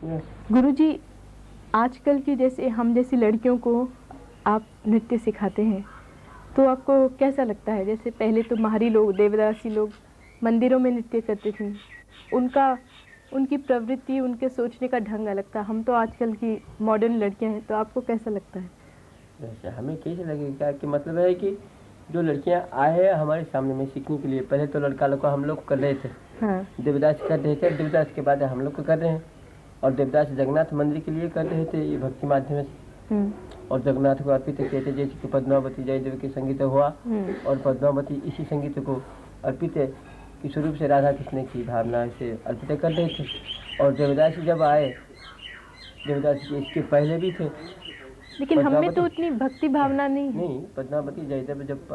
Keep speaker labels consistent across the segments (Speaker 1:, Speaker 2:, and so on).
Speaker 1: गुरुजी, आजकल की जैसे हम जैसी लड़कियों को आप नृत्य सिखाते हैं, तो आपको कैसा लगता है? जैसे पहले तो माहरी लोग, देवदासी लोग मंदिरों में नृत्य करते थे, उनका उनकी प्रवृत्ति, उनके सोचने का ढंग अलग था। हम तो आजकल की मॉडर्न लड़कियां हैं, तो आपको कैसा लगता है?
Speaker 2: वैसे हमें कैसे लगेगा कि मतलब है कि जो लड़कियां आए हैं हमारे सामने में सीखने के लिए, पहले तो लड़का लोग को हम लोग कर रहे थे,
Speaker 1: हाँ।
Speaker 2: देवदास कर रहे थे, देवदास के बाद हम लोग को कर रहे हैं। और देवदास जगन्नाथ मंदिर के लिए कर रहे थे ये भक्ति माध्यम से, और जगन्नाथ को अर्पित किए थे। जैसे कि पद्मावती जयदेव के संगीत हुआ, और पद्मावती इसी संगीत को अर्पित है कि स्वरूप से राधा कृष्ण की भावना से अर्पित कर रहे थे। और देवदास जब आए, देवदास इसके पहले भी थे,
Speaker 1: लेकिन हमें तो उतनी भक्ति भावना नहीं।
Speaker 2: पद्मावती जयदेव जब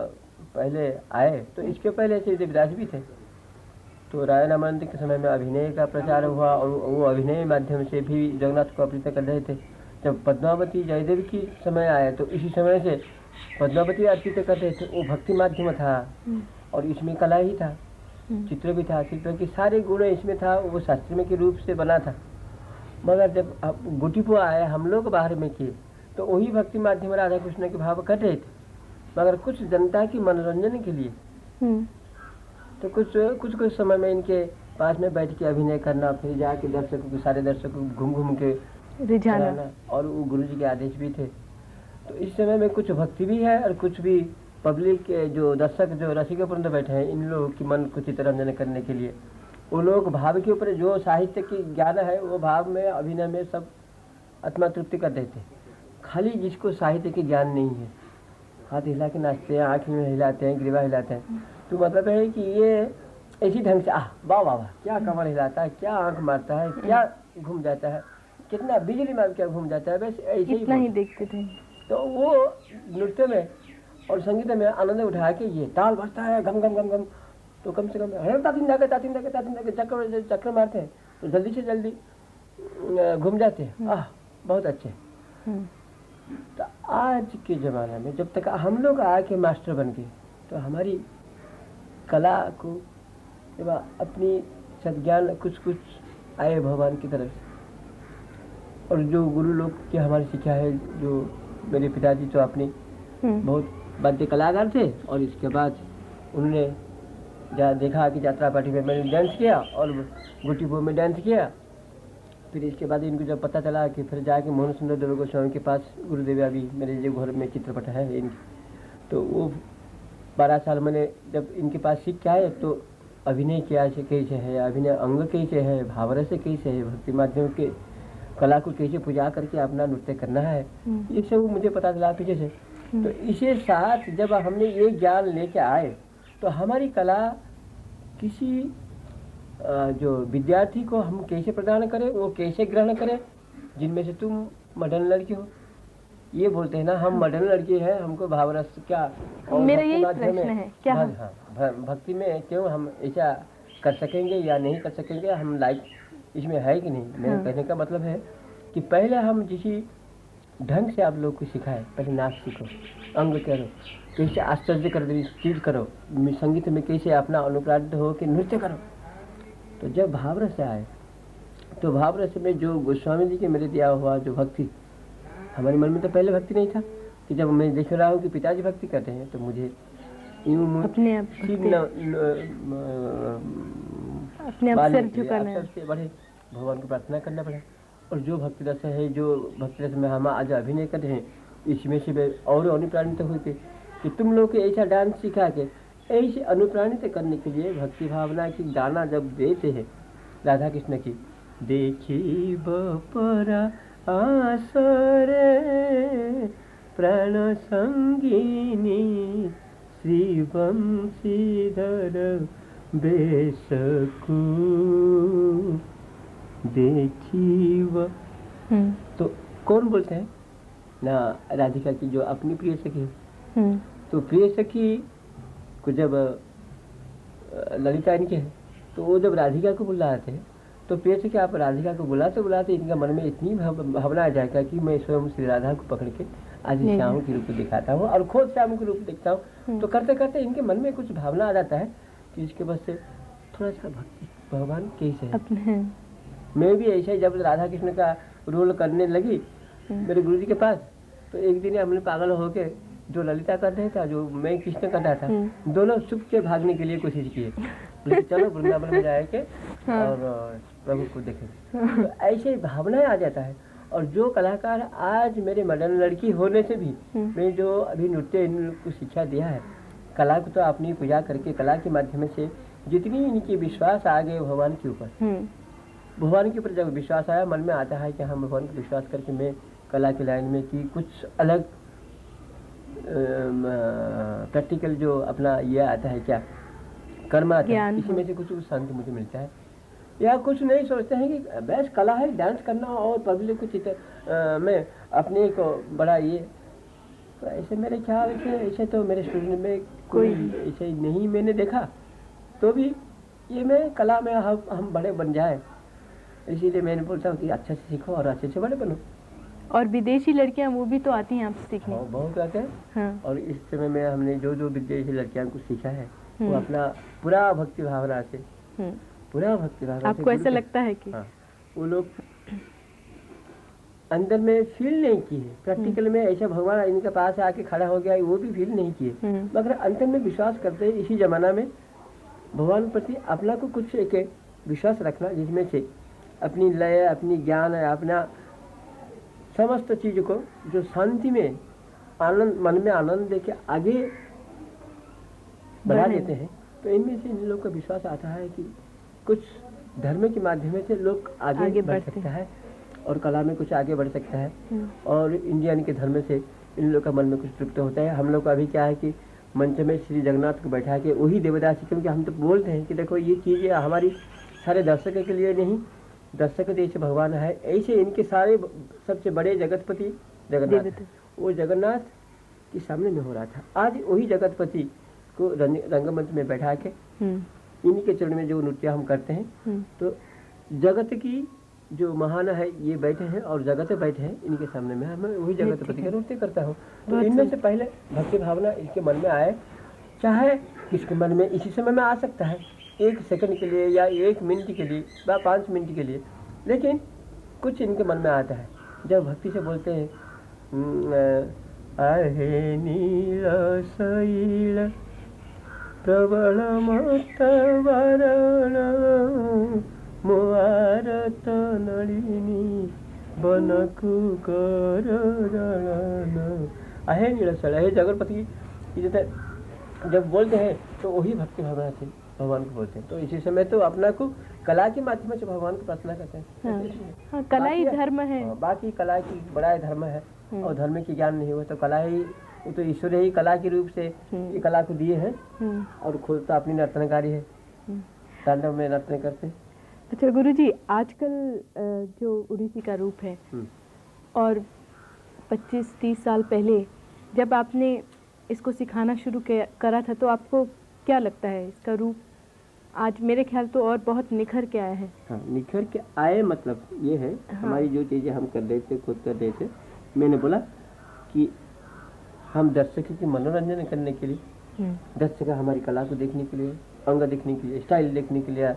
Speaker 2: पहले आए तो इसके पहले से देवदास भी थे। तो रायनामंद के समय में अभिनय का प्रचार हुआ, और वो अभिनय माध्यम से भी जगन्नाथ को अर्पित कर रहे थे। जब पद्मावती जयदेव की समय आया तो इसी समय से पद्मावती अर्पित कर रहे थे। वो भक्ति माध्यम था, और इसमें कला ही था, चित्र भी था, चित्र के सारे गुण इसमें था, वो शास्त्रीय के रूप से बना था। मगर जब गुटीपो आए, हम लोग बाहर में किए, तो वही भक्ति माध्यम राधा कृष्ण के भाव कर रहे थे, मगर कुछ जनता की मनोरंजन के लिए। तो कुछ समय में इनके पास में बैठ के अभिनय करना, फिर जाके दर्शकों के सारे दर्शकों घूम घूम के रिझाना, और वो गुरु जी के आदेश भी थे। तो इस समय में कुछ भक्ति भी है, और कुछ भी पब्लिक के जो दर्शक जो रसिक पर बैठे हैं, इन लोगों की मन को चित्तरंजन करने के लिए वो लोग भाव के ऊपर जो साहित्य की ज्ञान है, वो भाव में अभिनय में सब आत्मा तृप्ति कर देते हैं। खाली जिसको साहित्य की ज्ञान नहीं है, हाथ हिला के नाचते हैं, आँख में हिलाते हैं, ग्रीवा हिलाते हैं, तो मतलब है कि ये इसी ढंग से वाह वाह वाह, क्या कमर हिलाता है, क्या आँख मारता है, क्या घूम जाता है, कितना बिजली मार क्या घूम जाता है, बस ऐसे ही देखते थे। तो वो नृत्य में और संगीत में आनंद उठा के ये ताल बजता है घम घम घम घम, तो कम से कम तातीन जाके चक्कर मारते हैं, तो जल्दी से जल्दी घूम जाते हैं। बहुत अच्छे। तो आज के ज़माने में जब तक हम लोग आके मास्टर बन गए, तो हमारी कला को अपनी सद्ज्ञान कुछ आए भगवान की तरफ से, और जो गुरु लोग की हमारी शिक्षा है, जो मेरे पिताजी तो अपनी बहुत वाद्य कलाकार थे, और इसके बाद उन्होंने देखा कि यात्रा पार्टी में मैंने डांस किया और गुटीपुर में डांस किया। फिर इसके बाद इनको जब पता चला कि फिर जाके मोहन सुंदर देव गोस्वामी के पास, गुरुदेव अभी मेरे जो घर में चित्रपट है इनकी, तो वो 12 साल मैंने जब इनके पास सीख के आए, तो अभिनय क्या कैसे है, अभिनय अंग कैसे है, भावरस से कैसे है, भक्ति माध्यम के कला को कैसे पूजा करके अपना नृत्य करना है, ये सब मुझे पता चला पीछे से। तो इसे साथ जब हमने ये ज्ञान लेके आए, तो हमारी कला किसी जो विद्यार्थी को हम कैसे प्रदान करें, वो कैसे ग्रहण करें, जिनमें से तुम मॉडर्न लड़की हो, ये बोलते हैं ना, हम मॉडर्न लड़की हैं, हमको भावरस क्या, और
Speaker 1: मेरा यही प्रश्न है क्या
Speaker 2: भक्ति में क्यों हम ऐसा कर सकेंगे या नहीं कर सकेंगे, हम लाइक इसमें है कि नहीं। मेरे कहने का मतलब है कि पहले हम जिस ढंग से आप लोग को सिखाए, पहले नाच सीखो, अंग करो, कैसे आश्चर्य कर चीज करो, संगीत में कैसे अपना अनुप्राणित हो कि नृत्य करो। तो जब भावरस आए, तो भावरस में जो गोस्वामी जी के मेरे दिया हुआ जो भक्ति, हमारे मन में तो पहले भक्ति नहीं था, कि जब मैं देख रहा हूँ कि पिताजी भक्ति करते हैं, तो मुझे यूँ अपने से बढ़े भगवान को प्रार्थना करना पड़ा। और जो भक्ति रस है, जो भक्ति रस में हम आज अभिनय करते हैं, इसमें से और अनुप्राणित हुए थे कि तुम लोग ऐसा डांस सिखा के ऐसे अनुप्राणित करने के लिए भक्ति भावना की दाना जब देते हैं राधा कृष्ण की, देखी बपरा आसरे प्राण संगीनी श्री बंशीधर बेसकू देखी व, तो कौन बोलते हैं ना, राधिका की जो अपनी प्रिय सखी, तो प्रिय सखी को जब ललिता इनके है, तो वो जब राधिका को बुलाते हैं, तो प्रिय सखी आप राधिका को बुलाते इनका मन में इतनी भावना आ जाएगा कि मैं स्वयं श्री राधा को पकड़ के आज श्याम के रूप दिखाता हूँ, और खुद श्याम के रूप दिखता हूँ। तो करते करते इनके मन में कुछ भावना आ जाता है कि इसके बस से थोड़ा सा भक्ति भगवान कैसे है, मैं भी ऐसे ही जब राधा कृष्ण का रोल करने लगी मेरे गुरुजी के पास, तो एक दिन हमने पागल होके जो ललिता कर रहे था, जो मैं कृष्ण कर रहा था, दोनों चुप के भागने के लिए कोशिश किए, बोले चलो वृंदावन में जाए के और प्रभु को देखें। तो ऐसे ही भावनाएं आ जाता है। और जो कलाकार आज मेरे मॉडर्न लड़की होने से भी मैं जो अभी नृत्य इनको शिक्षा दिया है, कला को तो अपनी पूजा करके कला के माध्यम से जितनी इनकी विश्वास आ गए भगवान के ऊपर, भगवान के ऊपर जब विश्वास आया, मन में आता है कि हम भगवान को विश्वास करके मैं कला की लाइन में की कुछ अलग प्रैक्टिकल जो अपना ये आता है क्या कर्म आता है, इसी में से कुछ शांति मुझे मिलता है। या कुछ नहीं सोचते हैं कि बेस्ट कला है डांस करना और पब्लिक को चित्र में अपने को बड़ा ये, तो ऐसे मेरे ख्याल से ऐसे तो मेरे स्टूडेंट में कोई ऐसे नहीं मैंने देखा। तो भी ये मैं कला में हम बड़े बन जाए, इसीलिए मैंने बोलता हूँ कि अच्छे से सीखो और अच्छे से बड़े बनो।
Speaker 1: और विदेशी लड़कियां वो भी तो आती हैं आपसे सीखने?
Speaker 2: बहुत आते हैं। हाँ। और इस समय में हमने जो विदेशी लड़कियों को सीखा है वो अपना पूरा भक्ति भावना से, पूरा भक्ति भावना।
Speaker 1: आपको ऐसा लगता है कि
Speaker 2: हाँ, वो लोग अंदर में फील नहीं किए, प्रैक्टिकल में ऐसा भगवान इनके पास आके खड़ा हो गया वो भी फील नहीं किए, मगर अंतर में विश्वास करते हैं। इसी जमाना में भगवान प्रति अपना को कुछ एक विश्वास रखना, जिसमें से अपनी लय, अपनी ज्ञान, अपना समस्त चीज को जो शांति में आनंद, मन में आनंद देके आगे बढ़ा देते हैं, तो इनमें से इन लोगों का विश्वास आता है कि कुछ धर्म के माध्यम से लोग आगे बढ़ सकता है और कला में कुछ आगे बढ़ सकता है, और इंडियन के धर्म से इन लोग का मन में कुछ तृप्त होता है। हम लोग का अभी क्या है कि मंच में श्री जगन्नाथ को बैठा के वही देवदासी, क्योंकि हम तो बोलते हैं कि देखो ये चीज़ हमारी सारे दर्शकों के लिए नहीं, दर्शक जैसे भगवान है ऐसे इनके सारे सबसे बड़े जगतपति जगन्नाथ, वो जगन्नाथ के सामने में हो रहा था। आज वही जगतपति को रंगमंच में बैठा के इन्हीं के चरण में जो नृत्य हम करते हैं, तो जगत की जो महान है ये बैठे हैं और जगत बैठे हैं इनके सामने में, मैं वही जगतपति का नृत्य करता हूँ। तो इनमें से पहले भक्ति भावना इसके मन में आए, चाहे किसके मन में इसी समय में आ सकता है, 1 सेकंड के लिए या 1 मिनट के लिए या 5 मिनट के लिए, लेकिन कुछ इनके मन में आता है जब भक्ति से बोलते हैं आहे नील शैल प्रबल मत वरण मोआरत नलिनी बनकु कर आहे नील शैल, हे जगतपति की जब बोलते हैं तो वही भक्ति भावना से भगवान को बोलते हैं। तो इसी समय तो अपना को कला के माध्यम से भगवान को प्रार्थना करते हैं।
Speaker 1: हाँ, कला ही धर्म है।
Speaker 2: बाकी कला की बड़ा धर्म है, और धर्म की ज्ञान नहीं हुआ तो कला ही, तो ईश्वर ही कला के रूप से ये कला को दिए हैं, और खुद तो अपनी नर्तनकारी है, तांडव में नर्तन करते हैं।
Speaker 1: अच्छा गुरुजी, आजकल जो उड़ीसी का रूप है और 25-30 साल पहले जब आपने इसको सिखाना शुरू करा था, तो आपको क्या लगता है इसका रूप आज मेरे ख्याल तो और बहुत निखर के आया है?
Speaker 2: हाँ, निखर के आए मतलब ये है, हमारी जो चीज़ें हम कर रहे थे, खुद कर रहे थे, मैंने बोला कि हम दर्शकों के मनोरंजन करने के लिए, दर्शक हमारी कला को देखने के लिए, अंग देखने के लिए, स्टाइल देखने के लिए,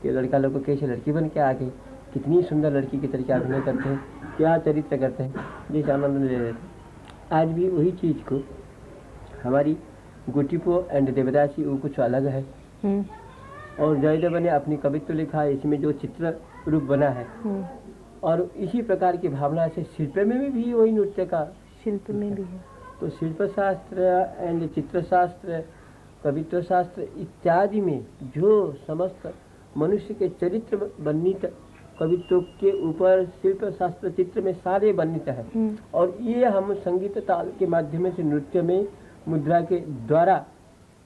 Speaker 2: कि लड़का लोग को कैसे लड़की बन के आ गई, कितनी सुंदर लड़की के तरीके अभिनय करते हैं, क्या चरित्र करते हैं, जैसे आनंद ले रहे थे। आज भी वही चीज़ को हमारी गोटीपो एंड देवदासी वो कुछ अलग है, और जयदेव ने अपनी कवित्व लिखा है, इसमें जो चित्र रूप बना है, और इसी प्रकार की भावना से शिल्प में भी वही नृत्य का
Speaker 1: शिल्प में भी है।
Speaker 2: तो शिल्प शास्त्र एंड चित्र शास्त्र, कवित्व शास्त्र इत्यादि में जो समस्त मनुष्य के चरित्र वर्णित कवित्व के ऊपर शिल्प शास्त्र चित्र में सारे वर्णित है, और ये हम संगीत ताल के माध्यम से नृत्य में मुद्रा के द्वारा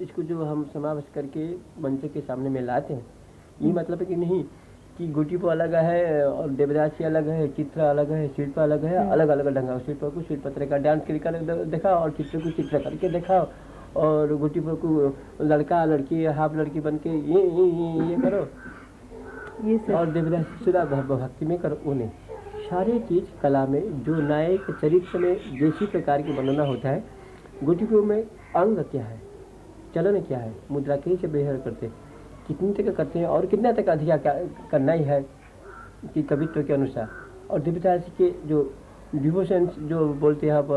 Speaker 2: इसको जो हम समावेश करके मंच के सामने में लाते हैं। ये मतलब है कि नहीं कि गोटीपो अलग है और देवदासी अलग है, चित्र अलग है, शिल्प अलग है, अलग अलग ढंग, शिल्प को शिल्प तरह का डांस करके देखा और चित्र को चित्र करके देखा, और गोटीपो को लड़का लड़की हाफ लड़की बन के ये करो, ये और देवदासी सुधा भक्ति में करो, उन्हें सारी चीज़ कला में जो नायक चरित्र में जैसी प्रकार की वर्णना होता है, गोटीपो में अंग क्या है, चलन क्या है, मुद्रा कैसे व्यवहार करते हैं, कितने तक करते हैं और कितना तक अधिक क्या करना ही है, की कवित्व के अनुसार। और देवदास के जो डिवोशन जो बोलते हैं आप,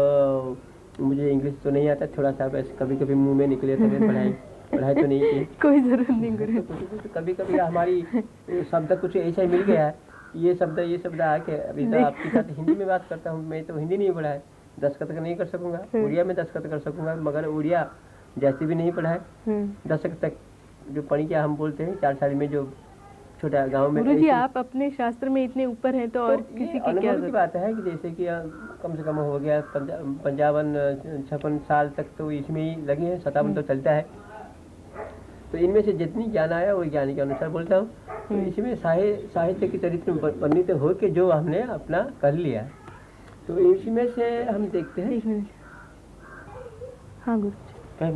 Speaker 2: मुझे इंग्लिश तो नहीं आता, थोड़ा सा बस कभी कभी मुंह में निकले तो पढ़ाई तो नहीं की।
Speaker 1: कोई जरूरत नहीं गुरु।
Speaker 2: तो कभी कभी हमारी शब्द कुछ ऐसा ही मिल गया है, ये शब्द आके अभी तो आपके साथ हिंदी में बात करता हूँ। मैं तो हिंदी नहीं पढ़ा है, दस्तखत नहीं कर सकूंगा, उड़िया में दस्तखत कर सकूंगा, मगर उड़िया जैसे भी नहीं पढ़ा है। दशक तक जो पढ़ी क्या हम बोलते हैं 4 साल में, जो छोटा गांव में।
Speaker 1: गुरु जी आप अपने शास्त्र में इतने ऊपर हैं तो और किसी की क्या
Speaker 2: अनुभव की बात है कि जैसे कि कम से कम हो गया 55-56 साल तक तो इसमें ही लगे हैं, 57 तो चलता है। तो इनमें से जितनी ज्ञान आया वो ज्ञान के अनुसार बोलता हूँ। तो इसमें साहित्य के चरित्र में वर्णित हो के जो हमने अपना कर लिया, तो इसमें से हम देखते हैं।
Speaker 1: हाँ गुरु।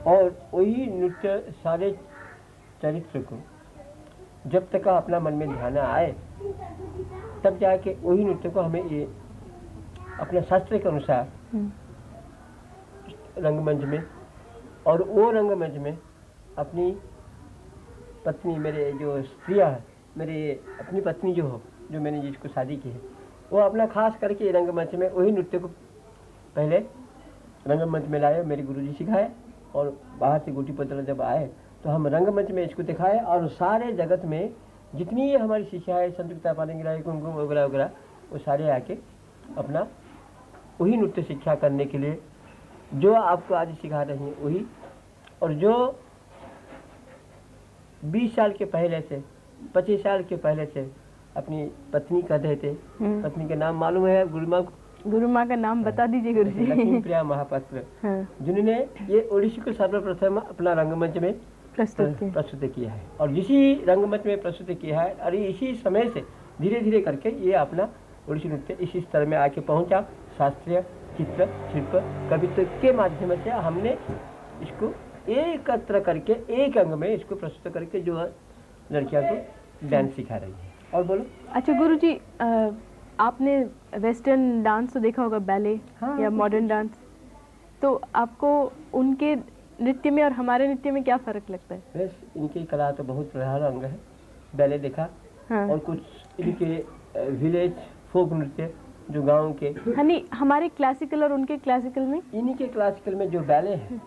Speaker 2: और वही नृत्य सारे चरित्र को जब तक अपना मन में ध्यान आए, तब जाके वही नृत्य को हमें ये अपने शास्त्र के अनुसार रंगमंच में, और वो रंगमंच में अपनी पत्नी, मेरे जो स्त्रियाँ है, मेरे अपनी पत्नी जो हो, जो मैंने जिसको शादी की है, वो अपना खास करके रंगमंच में वही नृत्य को पहले रंगमंच में लाए, मेरे गुरुजी सिखाए। और बाहर से गोटी पत्र जब आए तो हम रंगमंच में इसको दिखाए, और सारे जगत में जितनी हमारी शिक्षा है, संतुकता पालेंगे, कुमकुम वगैरह वगैरह, वो सारे आके अपना वही नृत्य शिक्षा करने के लिए जो आपको आज सिखा रही हैं वही। और जो 20 साल के पहले से, 25 साल के पहले से अपनी पत्नी कह रहे थे, पत्नी का नाम मालूम है
Speaker 1: गुरु माँ का नाम बता दीजिए गुरु जी।
Speaker 2: लक्ष्मी प्रिया महापात्र, जिन्होंने ये ओडिसी को सर्वप्रथम अपना रंगमंच में प्रस्तुत किया है। और इसी रंगमंच में प्रस्तुत किया है, और इसी समय से धीरे धीरे करके ये अपना ओडिसी नृत्य इसी स्तर में आके पहुंचा। शास्त्रीय चित्र, शिल्प, कवित्व के माध्यम से हमने इसको एकत्र करके एक अंग में इसको प्रस्तुत करके जो लड़कियां को डांस सिखा रही है। और बोलो।
Speaker 1: अच्छा गुरु जी, आपने वेस्टर्न डांस तो देखा होगा, बैले या मॉडर्न डांस, तो आपको उनके नृत्य में और हमारे नृत्य में क्या फर्क लगता है?
Speaker 2: बस इनकी कला तो बहुत प्रधान अंग है, बैले देखा। और कुछ इनके विलेज फोक नृत्य जो गांव के।
Speaker 1: नहीं, हमारे क्लासिकल और उनके क्लासिकल में,
Speaker 2: इनके क्लासिकल में जो बैले हैं,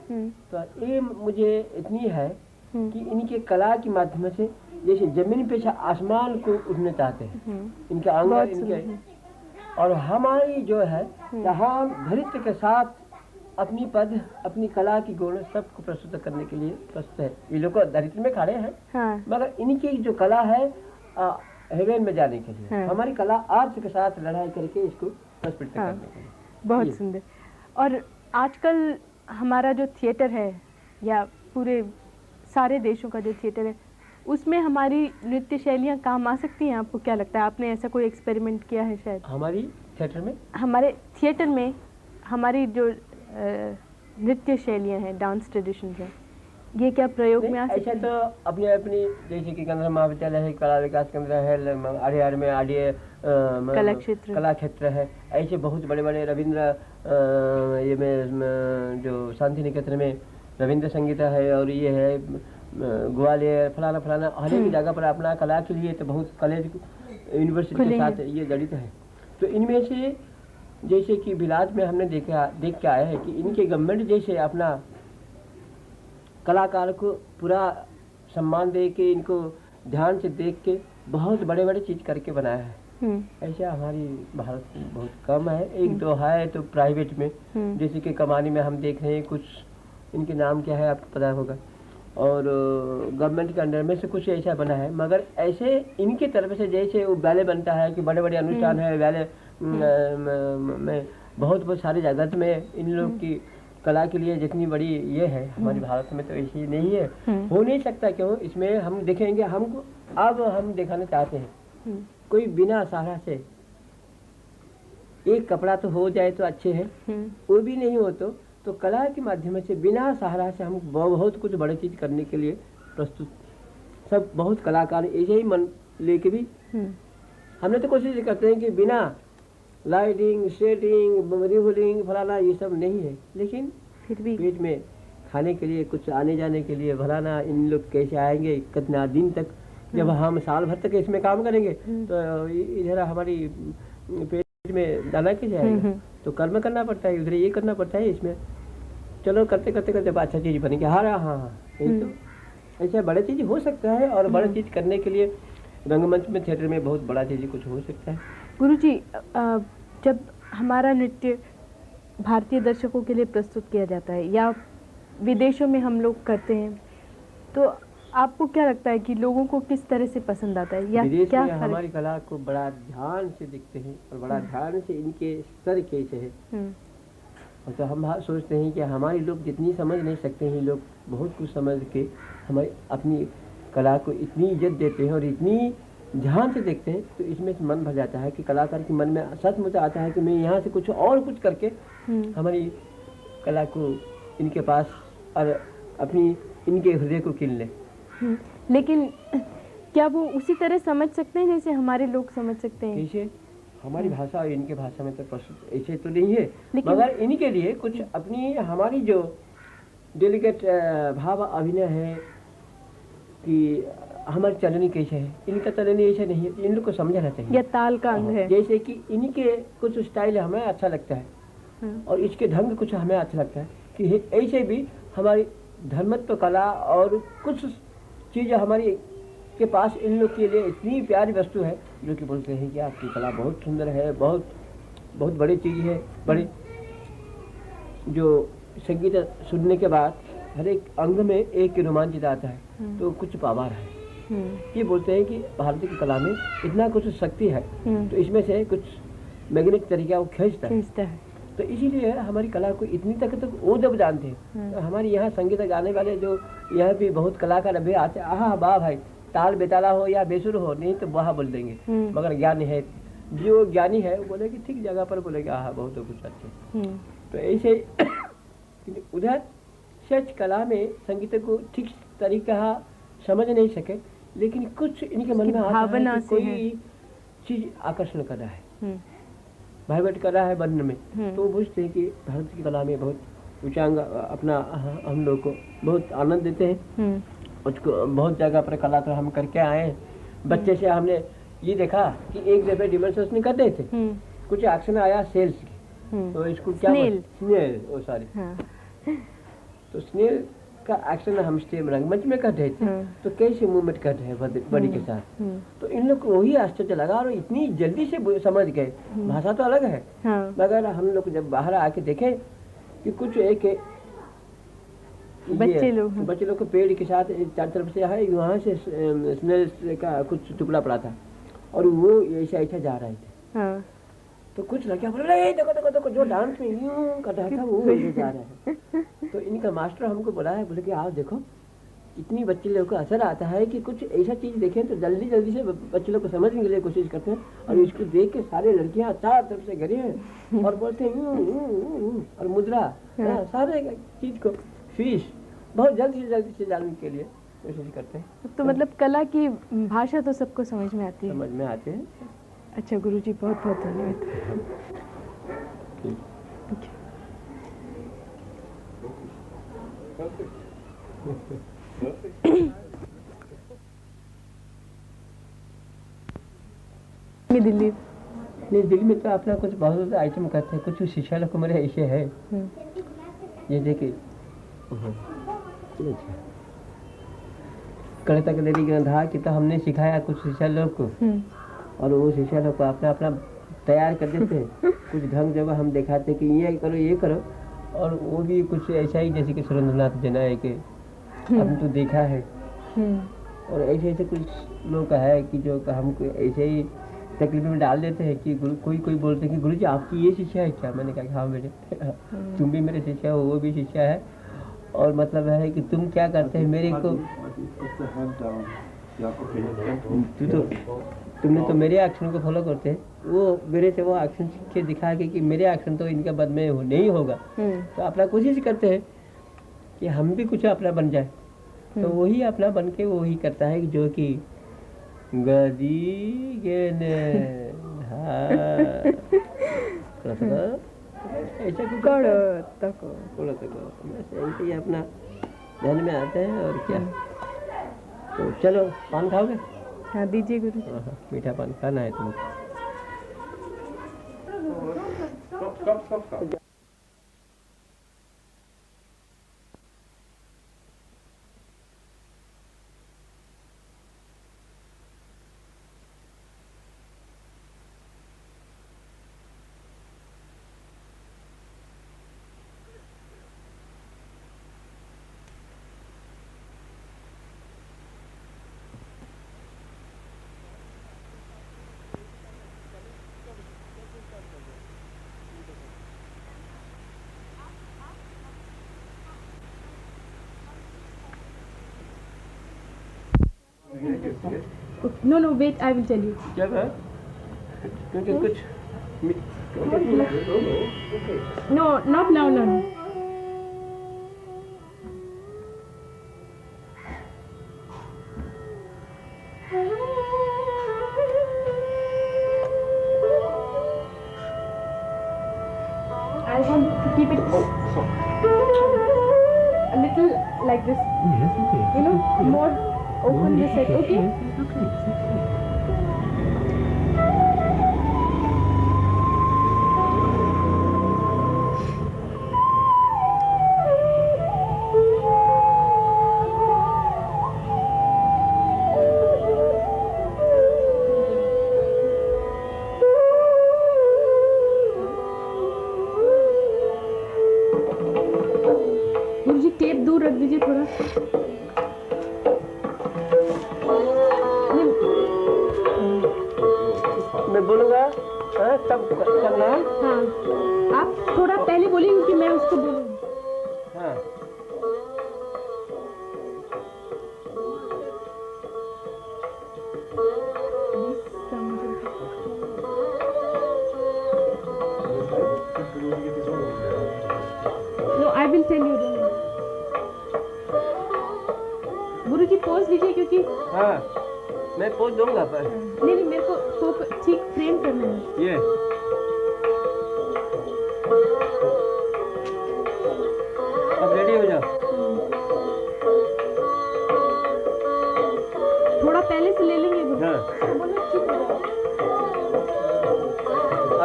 Speaker 2: तो ये मुझे इतनी है कि इनके कला के माध्यम से जैसे जमीन पे से आसमान को उठने चाहते हैं इनके अंग, इनके। और हमारी जो है यहाँ धरित्र के साथ अपनी पद, अपनी कला की गुण सबको प्रस्तुत करने के लिए प्रस्तुत है। ये लोग धरित्र में खड़े हैं, मगर इनकी जो कला है हेवन में जाने के लिए, हमारी कला अर्थ के साथ लड़ाई करके इसको प्रस्तुत करने के लिए।
Speaker 1: बहुत सुंदर। और आजकल हमारा जो थिएटर है, या पूरे सारे देशों का जो थिएटर है, उसमें हमारी नृत्य शैलियाँ काम आ सकती हैं? आपको क्या लगता है? आपने ऐसा कोई एक्सपेरिमेंट किया है शायद?
Speaker 2: हमारी थिएटर में,
Speaker 1: हमारे थिएटर में हमारी जो नृत्य शैलियाँ हैं, डांस ट्रेडिशन है, ये क्या प्रयोग में आ सकते हैं?
Speaker 2: ऐसा तो अपनी अपनी, जैसे कि गंधर्व महाविद्यालय है, कला विकास केंद्र है, आर्य में आर्य कला क्षेत्र है, ऐसे बहुत बड़े बड़े रविंद्र ये में जो शांति निकेतन में रविंद्र संगीत है, और ये है ग्वालियर, फलाना फलाना, हर एक जगह पर अपना कला के लिए तो बहुत कॉलेज यूनिवर्सिटी के साथ ये जड़ित है। तो इनमें से जैसे कि बिलाज में हमने देख के आए हैं कि इनके गवर्नमेंट जैसे अपना कलाकार को पूरा सम्मान दे के, इनको ध्यान से देख के बहुत बड़े बड़े चीज करके बनाया है। ऐसा हमारी भारत में बहुत कम है, एक दो है तो प्राइवेट में, जैसे कि कमानी में हम देख रहे हैं, कुछ इनके नाम क्या है आपको पता होगा, और गवर्नमेंट के अंडर में से कुछ ऐसा बना है। मगर ऐसे इनके तरफ से जैसे वो बैले बनता है कि बड़े बड़े अनुष्ठान है, बैले में बहुत बहुत सारे जगत में इन लोग की कला के लिए जितनी बड़ी ये है, हमारे भारत में तो ऐसी नहीं है, हो नहीं सकता। क्यों? इसमें हम देखेंगे, हमको अब हम दिखाना चाहते हैं कोई बिना सहारा से एक कपड़ा तो हो जाए तो अच्छे है, वो भी नहीं हो तो कला के माध्यम से बिना सहारा से हम बहुत कुछ बड़े चीज करने के लिए प्रस्तुत, सब बहुत कलाकार ऐसे ही मन लेके भी हमने तो कोशिश करते हैं कि बिना लाइटिंग, सेटिंग, रिवलिंग, फलाना ये सब नहीं है, लेकिन फिर भी पेट में खाने के लिए, कुछ आने जाने के लिए, फलाना इन लोग कैसे आएंगे, कितना दिन तक जब हम साल भर तक इसमें काम करेंगे तो इधर हमारी पेट में दाना के जाएगा, तो कर्म करना पड़ता है, उधर ये करना पड़ता है। इसमें चलो करते करते करते अच्छा चीज बनेगी। हाँ हाँ, यही तो ऐसा बड़ा चीज हो सकता है। और बड़ा चीज करने के लिए रंगमंच में, थिएटर में बहुत बड़ा चीज कुछ हो सकता है।
Speaker 1: गुरुजी, जब हमारा नृत्य भारतीय दर्शकों के लिए प्रस्तुत किया जाता है या विदेशों में हम लोग करते हैं, तो आपको क्या लगता है कि लोगों को किस तरह से पसंद आता है या
Speaker 2: विदेश
Speaker 1: क्या
Speaker 2: में हमारी कला को बड़ा ध्यान से देखते हैं और बड़ा ध्यान से इनके स्तर कैसे है। और तो हम सोचते हैं कि हमारे लोग जितनी समझ नहीं सकते हैं, लोग बहुत कुछ समझ के हमारी अपनी कला को इतनी इज्जत देते हैं और इतनी ध्यान से देखते हैं, तो इसमें से मन भर जाता है कि कलाकार के मन में सचमुच आता है कि मैं यहाँ से कुछ और कुछ करके हमारी कला को इनके पास और अपनी इनके हृदय को कीन ले।
Speaker 1: लेकिन क्या वो उसी तरह समझ सकते हैं जैसे हमारे लोग समझ सकते हैं?
Speaker 2: कैसे? हमारी भाषा और इनके भाषा में तो प्रस्तुत ऐसे तो नहीं है, मगर इनके लिए कुछ अपनी हमारी जो डेलिकेट भाव अभिनय है कि हमारी चलनी कैसे है, इनका चलनी ऐसे नहीं है, इन लोग को समझना चाहिए।
Speaker 1: या ताल का अंग है,
Speaker 2: जैसे कि इनके कुछ स्टाइल हमें अच्छा लगता है और इसके ढंग कुछ हमें अच्छा लगता है कि ऐसे भी हमारी धर्मत्व कला और कुछ चीज़ हमारी के पास इन लोग के लिए इतनी प्यारी वस्तु है जो कि बोलते हैं कि आपकी कला बहुत सुंदर है, बहुत बहुत बड़ी चीज़ है। बड़े जो संगीत सुनने के बाद हर एक अंग में एक रोमांचित आता है, तो कुछ पावर है। ये बोलते हैं कि भारतीय की कला में इतना कुछ शक्ति है, तो इसमें से कुछ मैग्नेटिक तरीका वो खींचता है। तो इसीलिए हमारी कला को इतनी तक वो जब जानते हैं, तो हमारे यहाँ संगीत गाने वाले जो यहाँ भी बहुत कलाकार अभी आते, आहा वाह भाई, ताल बेताला हो या बेसुर हो, नहीं तो वाह बोल देंगे। मगर ज्ञानी है, जो ज्ञानी है वो बोलेगी ठीक जगह पर बोलेगा आहा बहुत कुछ अच्छे। तो ऐसे उधर सच कला में संगीत को ठीक तरीका समझ नहीं सके, लेकिन कुछ इनके मन में आता है कि कोई चीज आकर्षण कर रहा है, वाइब्रेट कर रहा है वर्ण में, तो वो पूछते हैं कि भारत की कला में बहुत उच्चांग अपना हम लोग को बहुत आनंद देते हैं। उसको बहुत जगह पर कला तो हम करके आए। बच्चे से हमने ये देखा कि एक दफे डिमोन्स्ट्रेशन कर रहे थे, कुछ एक्शन आया सेल्स की, तो इसको क्या स्नेल, ओ सॉरी, तो स्नेल का एक्शन हम स्टेज रंगमंच में कर रहे थे, तो कैसे मूवमेंट कर रहे हैं बॉडी के साथ, तो इन लोग को वही आश्चर्य लगा और इतनी जल्दी से समझ गए। भाषा तो अलग है, मगर हम लोग जब बाहर आके देखे कि कुछ एक बच्चे लोग को पेड़ के साथ चार तरफ से है, वहाँ से स्नेल का कुछ टुकड़ा पड़ा था और वो ऐसा ऐसा जा रहे थे, तो कुछ लड़कियां बोल रहे देखो देखो देखो, जो डांस में यूं कर रहा था वो ऐसे जा रहा है। तो इनका मास्टर हमको बोला है, बोले कि आप देखो इतनी बच्चे लोग को असर आता है कि कुछ ऐसा चीज देखें तो जल्दी जल्दी से बच्चे लोग को समझने के लिए कोशिश करते हैं, और इसको देख के सारे लड़कियां चार तरफ से घरे हैं और बोलते हैं और मुद्रा सारे चीज को फीस बहुत जल्दी से जानने के लिए कोशिश करते हैं।
Speaker 1: तो मतलब कला की भाषा तो सबको समझ में आती है,
Speaker 2: समझ में आते हैं।
Speaker 1: अच्छा गुरुजी, बहुत बहुत धन्यवाद।
Speaker 2: दिल्ली में तो अपना कुछ बहुत आइटम करते हैं, कुछ शिक्षा लोग मेरे ऐसे है, ये देखिए कविता के देरी ग्रंथा कि तो हमने सिखाया कुछ शिक्षा लोग को, और वो शिक्षा लोग को अपना अपना तैयार कर देते हैं। कुछ ढंग जब हम दिखाते कि ये करो, और वो भी कुछ ऐसा ही जैसे कि सुरेंद्रनाथ जनाए के हमने तो देखा है, और ऐसे ऐसे कुछ लोग का है कि जो हमको ऐसे ही तकलीफ में डाल देते हैं कि कोई बोलते हैं कि गुरुजी आपकी ये शिक्षा है क्या? मैंने कहा कि हाँ मेरे तुम भी मेरे शिष्य हो, वो भी शिष्य है, और मतलब है कि तुम क्या करते हैं मेरे को, तुमने तो मेरे एक्शन को फॉलो करते हैं, वो मेरे से वो एक्शन सीख के दिखा कि मेरे एक्शन तो इनका बद में नहीं होगा, तो अपना कोशिश करते हैं कि हम भी कुछ अपना बन जाए, तो वही अपना बन के वही करता है जो कि गदी गेने ऐसा ऐसे ही अपना ध्यान में आते हैं। और क्या, तो चलो पान खाओगे?
Speaker 1: हाँ दीजिए गुरु जी।
Speaker 2: हाँ, मीठा पान खाना है तुमको।
Speaker 1: No, no, wait, I will tell you.
Speaker 2: जब है क्योंकि कुछ
Speaker 1: No, not now, no, no. I want to keep it a little like this.
Speaker 3: Yes, okay.
Speaker 1: You know, more open this side, okay?
Speaker 3: Yes, okay. It's okay.
Speaker 1: Guruji tape दूर रख दीजिए थोड़ा।
Speaker 2: मैं बोलूँगा तब करना है।
Speaker 1: हाँ, आप थोड़ा पहले बोलिए क्योंकि मैं उसको बोलूँ।
Speaker 2: हाँ
Speaker 1: No, I will tell you. Guruji pose लीजिए क्योंकि
Speaker 2: हाँ मैं पोज दूंगा पर
Speaker 1: नहीं मेरे को ठीक फ्रेम करना है।
Speaker 2: ये अब रेडी हो जाओ।
Speaker 1: थोड़ा पहले से ले लेंगे गुरु।
Speaker 2: हाँ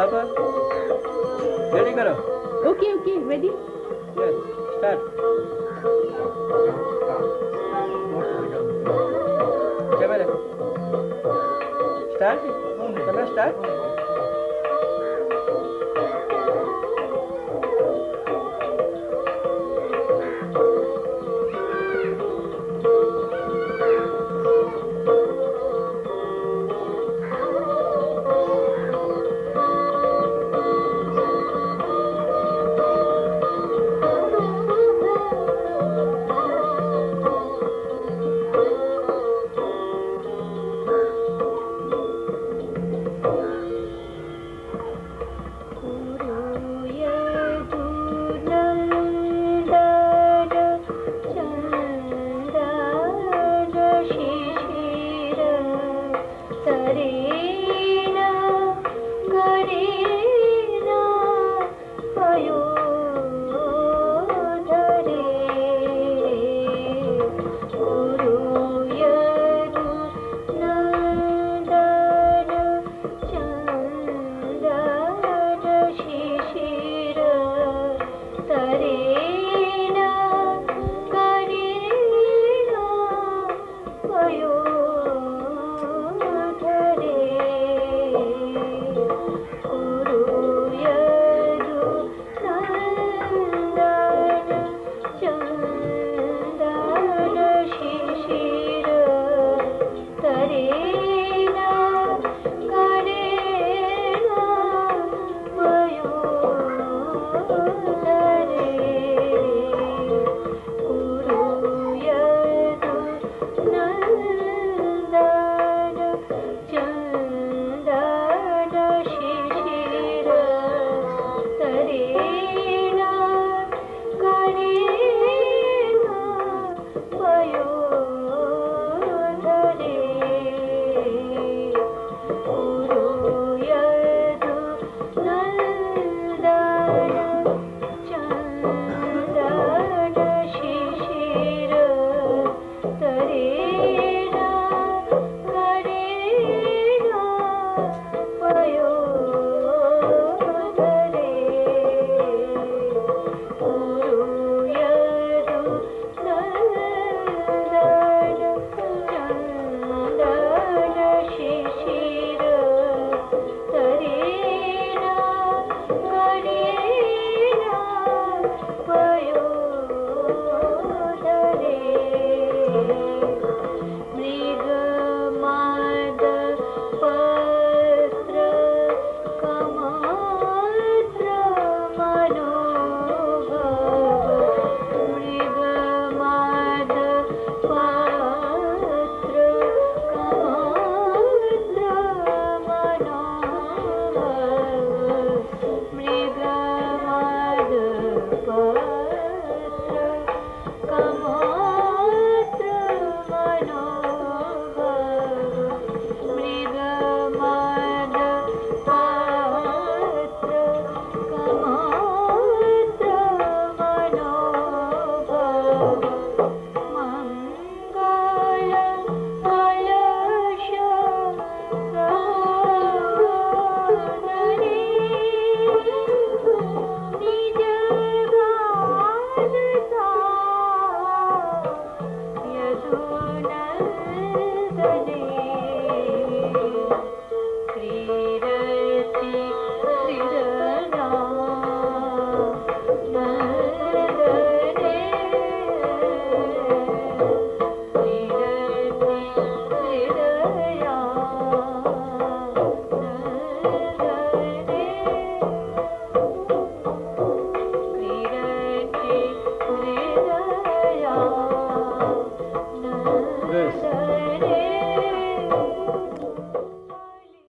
Speaker 2: अब रेडी करो।
Speaker 1: Okay okay ready.
Speaker 2: Yes start. Camera start करना स्टार्ट।